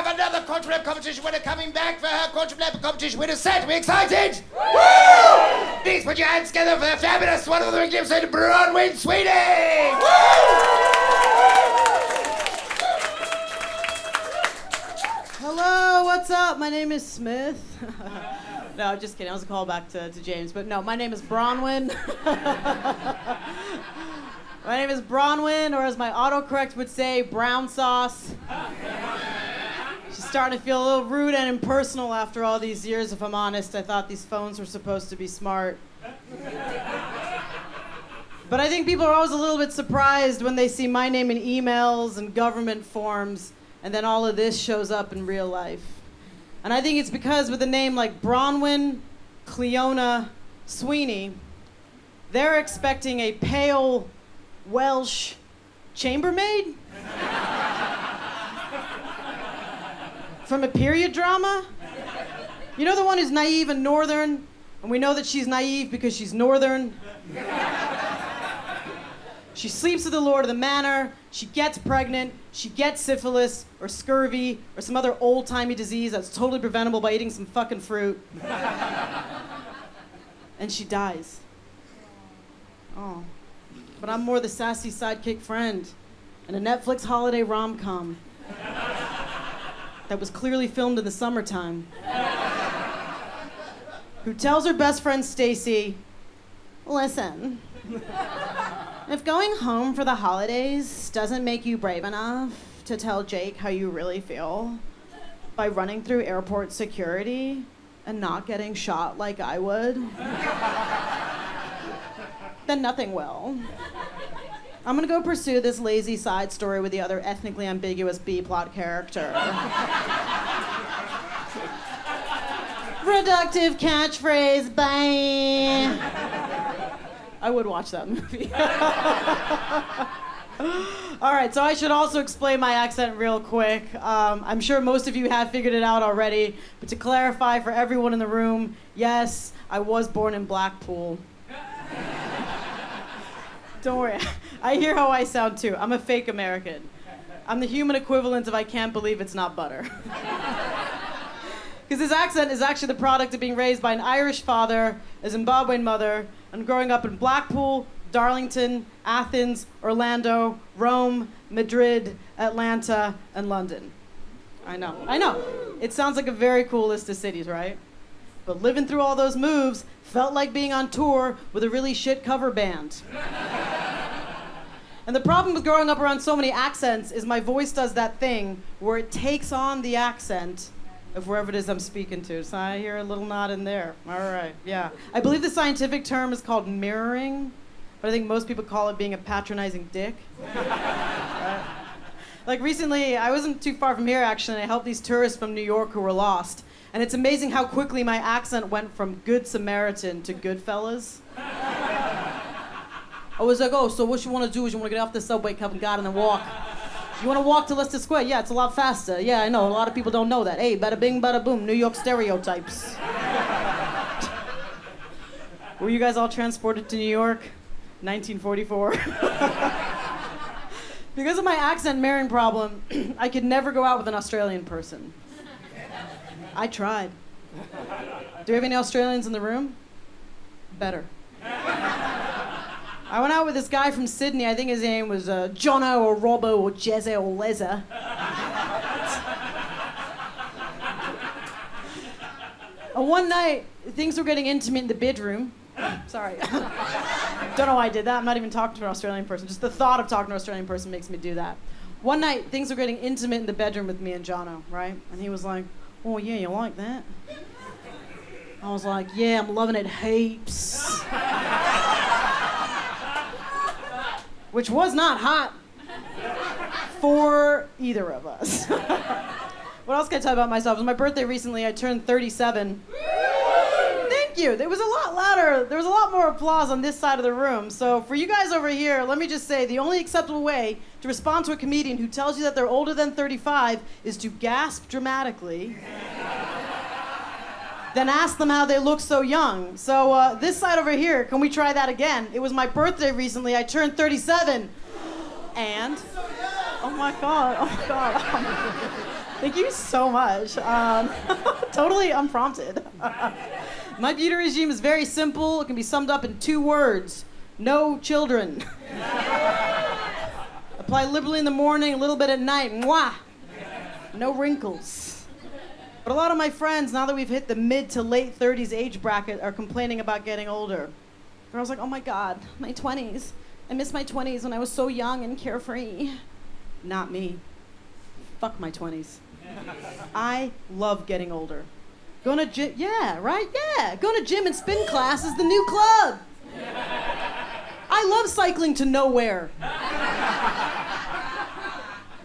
have another Contra competition winner coming back for her Contra competition winner set. Are we excited? Woo! Please put your hands together for the fabulous one of the magnificent Bronwyn Sweeney! Hello, what's up? My name is Smith. No, just kidding. I was a callback to James. But no, my name is Bronwyn. My name is Bronwyn, or as my autocorrect would say, brown sauce. She's starting to feel a little rude and impersonal after all these years, if I'm honest. I thought these phones were supposed to be smart. But I think people are always a little bit surprised when they see my name in emails and government forms, and then all of this shows up in real life. And I think it's because with a name like Bronwyn Cleona Sweeney, they're expecting a pale Welsh chambermaid from a period drama. You know, the one who's naive and northern, and we know that she's naive because she's northern. She sleeps with the lord of the manor, she gets pregnant, she gets syphilis or scurvy or some other old-timey disease that's totally preventable by eating some fucking fruit. And she dies. Oh. But I'm more the sassy sidekick friend in a Netflix holiday rom-com that was clearly filmed in the summertime, who tells her best friend Stacy, listen, if going home for the holidays doesn't make you brave enough to tell Jake how you really feel by running through airport security and not getting shot like I would, then nothing will. I'm gonna go pursue this lazy side story with the other ethnically ambiguous B-plot character. Reductive catchphrase, bye. I would watch that movie. All right, so I should also explain my accent real quick. I'm sure most of you have figured it out already, but to clarify for everyone in the room, yes, I was born in Blackpool. Don't worry, I hear how I sound too. I'm a fake American. I'm the human equivalent of I can't believe it's not butter. Because this accent is actually the product of being raised by an Irish father, a Zimbabwean mother, and growing up in Blackpool, Darlington, Athens, Orlando, Rome, Madrid, Atlanta, and London. I know. It sounds like a very cool list of cities, right? But living through all those moves felt like being on tour with a really shit cover band. And the problem with growing up around so many accents is my voice does that thing where it takes on the accent of wherever it is I'm speaking to. So I hear a little nod in there. All right, yeah. I believe the scientific term is called mirroring, but I think most people call it being a patronizing dick. Right? Like recently, I wasn't too far from here actually, and I helped these tourists from New York who were lost. And it's amazing how quickly my accent went from Good Samaritan to Goodfellas. I was like, oh, so what you want to do is you want to get off the subway, Covent Garden, and walk. You want to walk to Leicester Square? Yeah, it's a lot faster. Yeah, I know. A lot of people don't know that. Hey, bada bing, bada boom. New York stereotypes. Were you guys all transported to New York? 1944. Because of my accent mirroring problem, I could never go out with an Australian person. I tried. Do we have any Australians in the room? Better. I went out with this guy from Sydney. I think his name was Jono or Robbo or Jezza or Leza. One night, things were getting intimate in the bedroom. Sorry. Don't know why I did that. I'm not even talking to an Australian person. Just the thought of talking to an Australian person makes me do that. One night, things were getting intimate in the bedroom with me and Jono, right? And he was like, oh yeah, you like that? I was like, yeah, I'm loving it heaps. Which was not hot for either of us. What else can I tell you about myself? It was my birthday recently. I turned 37. Thank you. It was a lot louder. There was a lot more applause on this side of the room. So for you guys over here, let me just say the only acceptable way to respond to a comedian who tells you that they're older than 35 is to gasp dramatically. Then ask them how they look so young. So this side over here, can we try that again? It was my birthday recently. I turned 37. And? Oh my God. Thank you so much. Totally unprompted. My beauty regime is very simple. It can be summed up in 2 words. No children. Apply liberally in the morning, a little bit at night. Mwah! No wrinkles. But a lot of my friends, now that we've hit the mid to late 30s age bracket, are complaining about getting older. And I was like, oh my God, my 20s. I miss my 20s when I was so young and carefree. Not me. Fuck my 20s. I love getting older. Going to gym, yeah, right? Yeah. Going to gym and spin class is the new club. I love cycling to nowhere.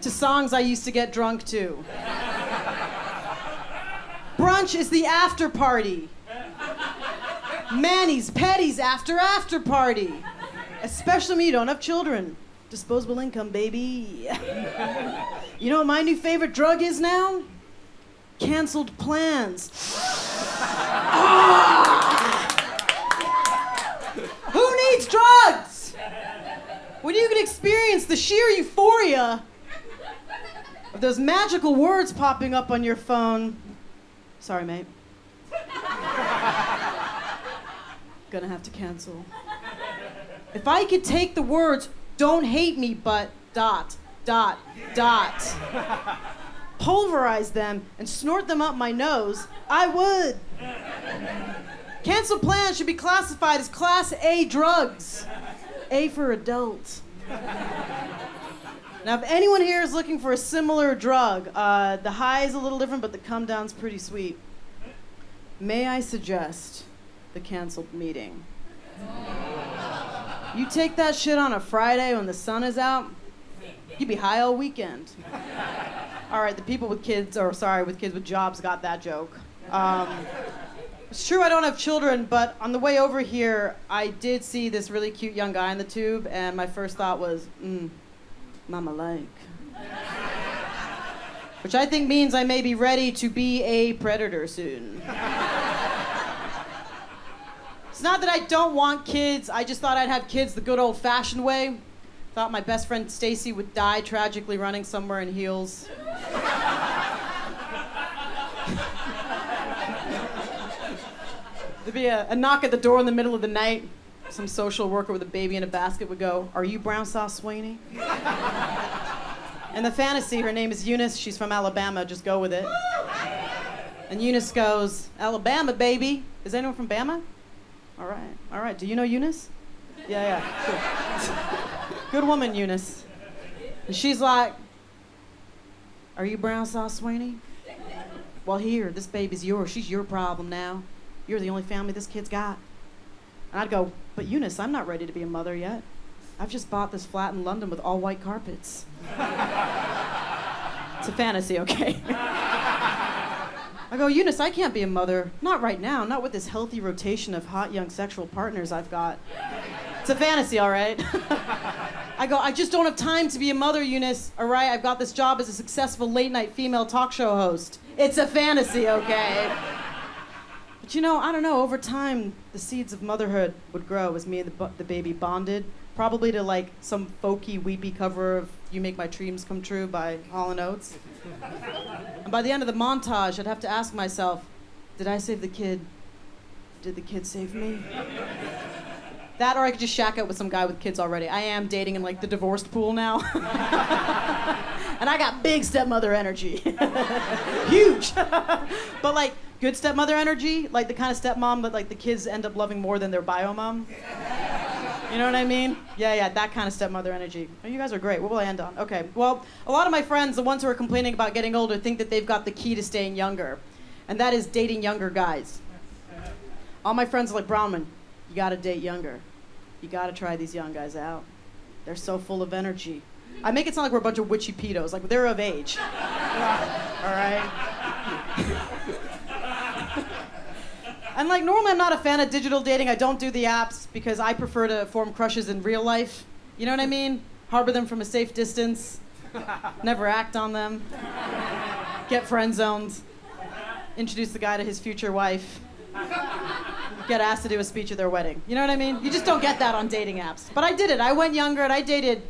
To songs I used to get drunk to. Brunch is the after party. Manny's, Petty's after party. Especially when you don't have children. Disposable income, baby. You know what my new favorite drug is now? Canceled plans. Who needs drugs? When you can experience the sheer euphoria of those magical words popping up on your phone. Sorry, mate. Gonna have to cancel. If I could take the words, don't hate me, but ... pulverize them and snort them up my nose, I would. Cancel plans should be classified as Class A drugs. A for adult. Now, if anyone here is looking for a similar drug, the high is a little different, but the come down's pretty sweet. May I suggest the canceled meeting? You take that shit on a Friday when the sun is out, you'd be high all weekend. All right, the people with kids, with kids with jobs got that joke. It's true I don't have children, but on the way over here, I did see this really cute young guy in the tube, and my first thought was, mama like. Which I think means I may be ready to be a predator soon. It's not that I don't want kids, I just thought I'd have kids the good old-fashioned way. Thought my best friend Stacy would die tragically running somewhere in heels. There'd be a knock at the door in the middle of the night. Some social worker with a baby in a basket would go, "Are you Brown Sauce Sweeney?" And the fantasy, her name is Eunice, she's from Alabama, just go with it. And Eunice goes, "Alabama, baby. Is anyone from Bama?" All right. Do you know Eunice? Yeah, cool. Good woman, Eunice. And she's like, "Are you Brown Sauce Sweeney?" "Well, here, this baby's yours. She's your problem now. You're the only family this kid's got." And I'd go, "But Eunice, I'm not ready to be a mother yet. I've just bought this flat in London with all white carpets." It's a fantasy, okay? I go, "Eunice, I can't be a mother. Not right now, not with this healthy rotation of hot young sexual partners I've got." It's a fantasy, all right? I go, "I just don't have time to be a mother, Eunice, all right? I've got this job as a successful late-night female talk show host." It's a fantasy, okay? But you know, I don't know, over time, the seeds of motherhood would grow as me and the baby bonded, probably to like some folky, weepy cover of "You Make My Dreams Come True" by Hall & Oates. And by the end of the montage, I'd have to ask myself, did I save the kid? Did the kid save me? That, or I could just shack out with some guy with kids already. I am dating in like the divorced pool now. And I got big stepmother energy. Huge. But like good stepmother energy, like the kind of stepmom that like the kids end up loving more than their bio mom. You know what I mean? Yeah, that kind of stepmother energy. Oh, you guys are great. What will I end on? Okay, well, a lot of my friends, the ones who are complaining about getting older, think that they've got the key to staying younger. And that is dating younger guys. All my friends are like, "Brownman, you gotta date younger. You gotta try these young guys out. They're so full of energy." I make it sound like we're a bunch of witchy pedos, like they're of age. All right? And like normally I'm not a fan of digital dating. I don't do the apps because I prefer to form crushes in real life. You know what I mean? Harbor them from a safe distance. Never act on them. Get friend zoned. Introduce the guy to his future wife. Get asked to do a speech at their wedding. You know what I mean? You just don't get that on dating apps. But I did it. I went younger and I dated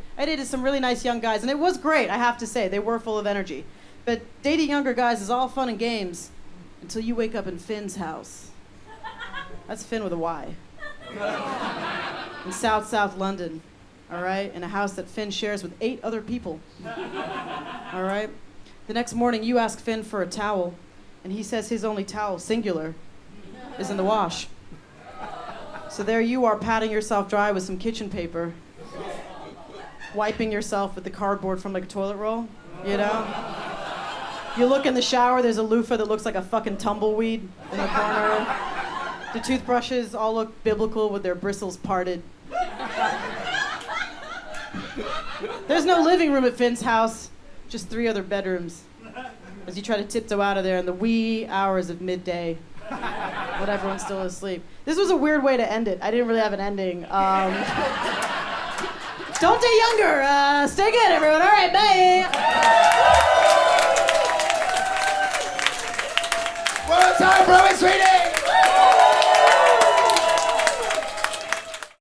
some really nice young guys, and it was great, I have to say. They were full of energy. But dating younger guys is all fun and games until you wake up in Finn's house. That's Finn with a Y. In South London, all right? In a house that Finn shares with 8 other people, all right? The next morning, you ask Finn for a towel, and he says his only towel, singular, is in the wash. So there you are, patting yourself dry with some kitchen paper, wiping yourself with the cardboard from like a toilet roll, you know? You look in the shower, there's a loofah that looks like a fucking tumbleweed in the corner. The toothbrushes all look biblical with their bristles parted. There's no living room at Finn's house, just 3 other bedrooms. As you try to tiptoe out of there in the wee hours of midday, when everyone's still asleep. This was a weird way to end it. I didn't really have an ending. Don't date younger. Stay good, everyone. All right, bye. One time, bro, it's sweetie!